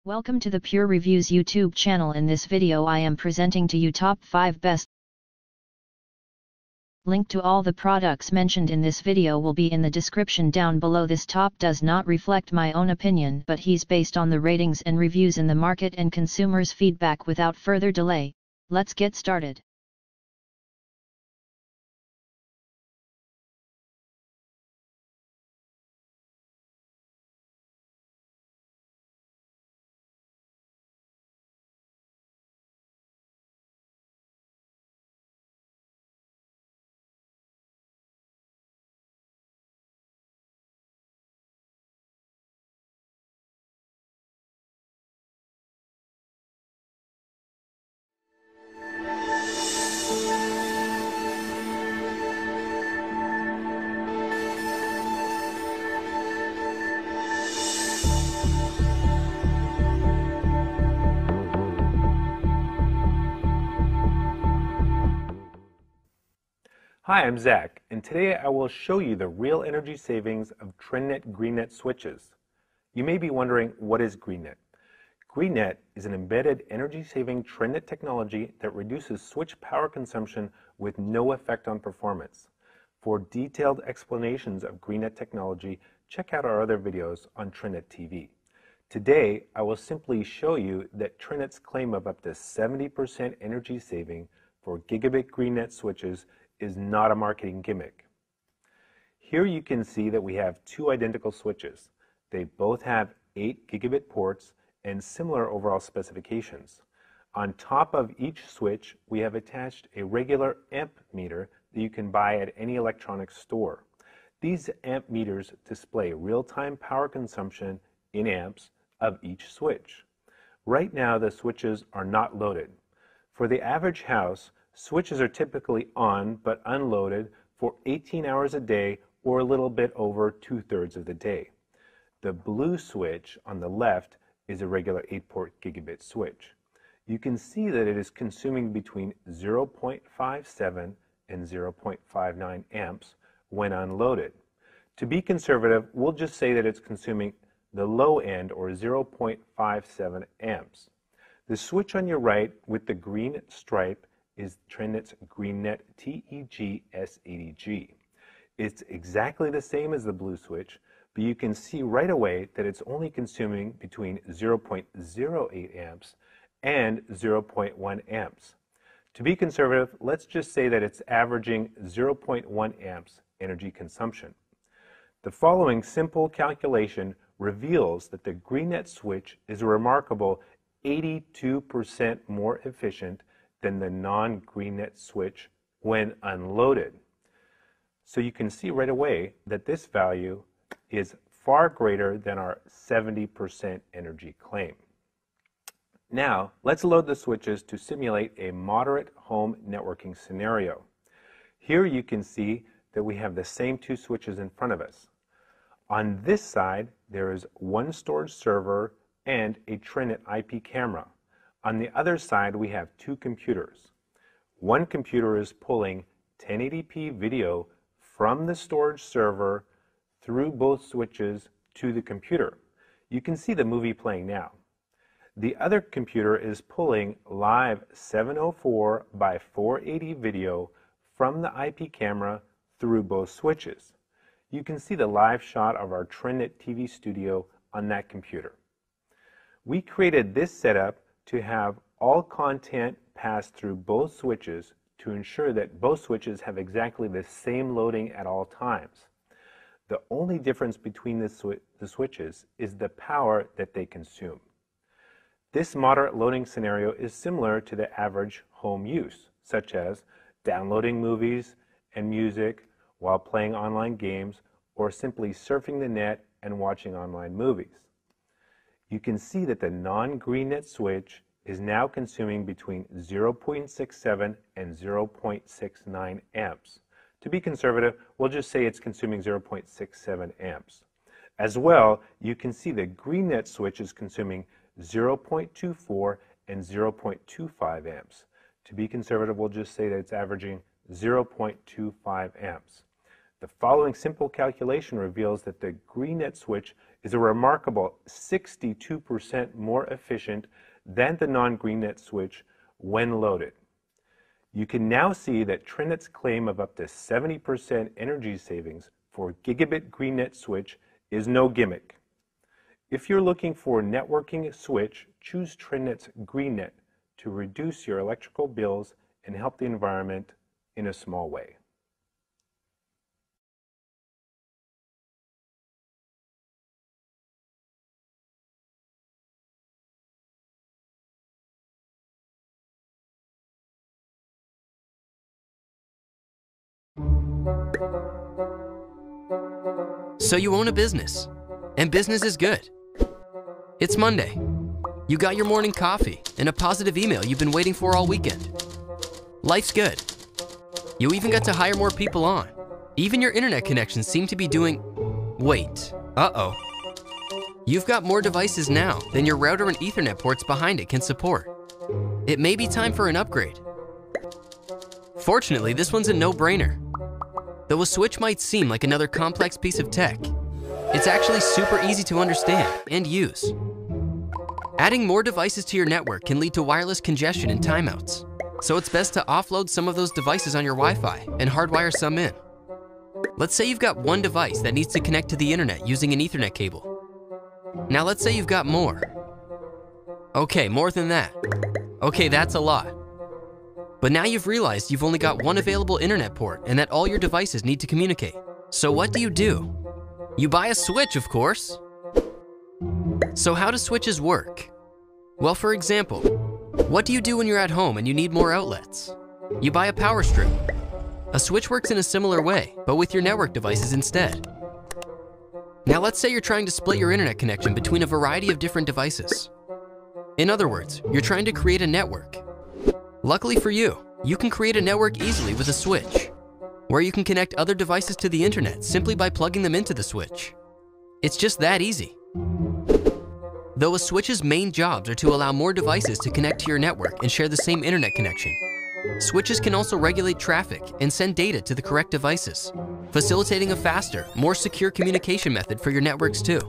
Welcome to the Pure Reviews YouTube channel. In this video I am presenting to you top 5 best. Link to all the products mentioned in this video will be in the description down below. This top does not reflect my own opinion, but he's based on the ratings and reviews in the market and consumers' feedback. Without further delay, let's get started. Hi, I'm Zach, and today I will show you the real energy savings of TrendNet GreenNet switches. You may be wondering, what is GreenNet? GreenNet is an embedded energy-saving TrendNet technology that reduces switch power consumption with no effect on performance. For detailed explanations of GreenNet technology, check out our other videos on TrendNet TV. Today, I will simply show you that TrendNet's claim of up to 70% energy saving for gigabit GreenNet switches is not a marketing gimmick. Here you can see that we have two identical switches. They both have 8 gigabit ports and similar overall specifications. On top of each switch, we have attached a regular amp meter that you can buy at any electronics store. These amp meters display real-time power consumption in amps of each switch. Right now, the switches are not loaded. For the average house, switches are typically on but unloaded for 18 hours a day or a little bit over 2/3 of the day. The blue switch on the left is a regular 8-port gigabit switch. You can see that it is consuming between 0.57 and 0.59 amps when unloaded. To be conservative, we'll just say that it's consuming the low end, or 0.57 amps. The switch on your right with the green stripe is TrendNet's GreenNet TEG S80G. It's exactly the same as the blue switch, but you can see right away that it's only consuming between 0.08 amps and 0.1 amps. To be conservative, let's just say that it's averaging 0.1 amps energy consumption. The following simple calculation reveals that the GreenNet switch is a remarkable 82% more efficient than the non-GreenNet switch when unloaded. So you can see right away that this value is far greater than our 70% energy claim. Now, let's load the switches to simulate a moderate home networking scenario. Here you can see that we have the same two switches in front of us. On this side, there is one storage server and a TrendNet IP camera. On the other side, we have two computers. One computer is pulling 1080p video from the storage server through both switches to the computer. You can see the movie playing now. The other computer is pulling live 704 by 480 video from the IP camera through both switches. You can see the live shot of our TrendNet TV studio on that computer. We created this setup to have all content pass through both switches to ensure that both switches have exactly the same loading at all times. The only difference between the switches is the power that they consume. This moderate loading scenario is similar to the average home use, such as downloading movies and music while playing online games or simply surfing the net and watching online movies. You can see that the non-GreenNet switch is now consuming between 0.67 and 0.69 amps. To be conservative, we'll just say it's consuming 0.67 amps. As well, you can see the GreenNet switch is consuming 0.24 and 0.25 amps. To be conservative, we'll just say that it's averaging 0.25 amps. The following simple calculation reveals that the GreenNet switch is a remarkable 62% more efficient than the non-GreenNet switch when loaded. You can now see that TrinNet's claim of up to 70% energy savings for a gigabit GreenNet switch is no gimmick. If you're looking for a networking switch, choose TrinNet's GreenNet to reduce your electrical bills and help the environment in a small way. So you own a business, and business is good. It's Monday. You got your morning coffee and a positive email you've been waiting for all weekend. Life's good. You even got to hire more people on. Even your internet connections seem to be doing... Wait, uh-oh. You've got more devices now than your router and Ethernet ports behind it can support. It may be time for an upgrade. Fortunately, this one's a no-brainer. Though a switch might seem like another complex piece of tech, it's actually super easy to understand and use. Adding more devices to your network can lead to wireless congestion and timeouts, so it's best to offload some of those devices on your Wi-Fi and hardwire some in. Let's say you've got one device that needs to connect to the internet using an Ethernet cable. Now let's say you've got more. Okay, more than that. Okay, that's a lot. But now you've realized you've only got one available internet port and that all your devices need to communicate. So what do? You buy a switch, of course. So how do switches work? Well, for example, what do you do when you're at home and you need more outlets? You buy a power strip. A switch works in a similar way, but with your network devices instead. Now let's say you're trying to split your internet connection between a variety of different devices. In other words, you're trying to create a network. Luckily for you, you can create a network easily with a switch, where you can connect other devices to the internet simply by plugging them into the switch. It's just that easy. Though a switch's main jobs are to allow more devices to connect to your network and share the same internet connection, switches can also regulate traffic and send data to the correct devices, facilitating a faster, more secure communication method for your networks too.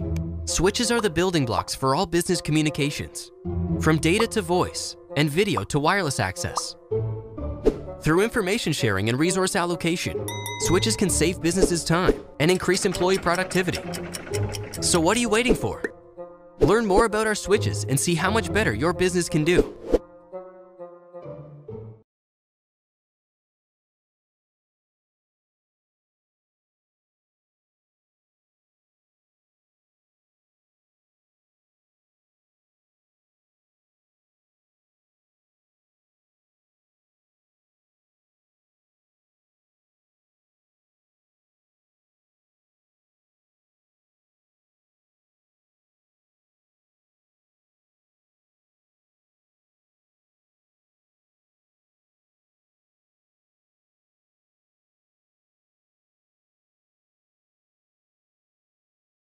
Switches are the building blocks for all business communications, from data to voice, and video to wireless access. Through information sharing and resource allocation, switches can save businesses time and increase employee productivity. So what are you waiting for? Learn more about our switches and see how much better your business can do.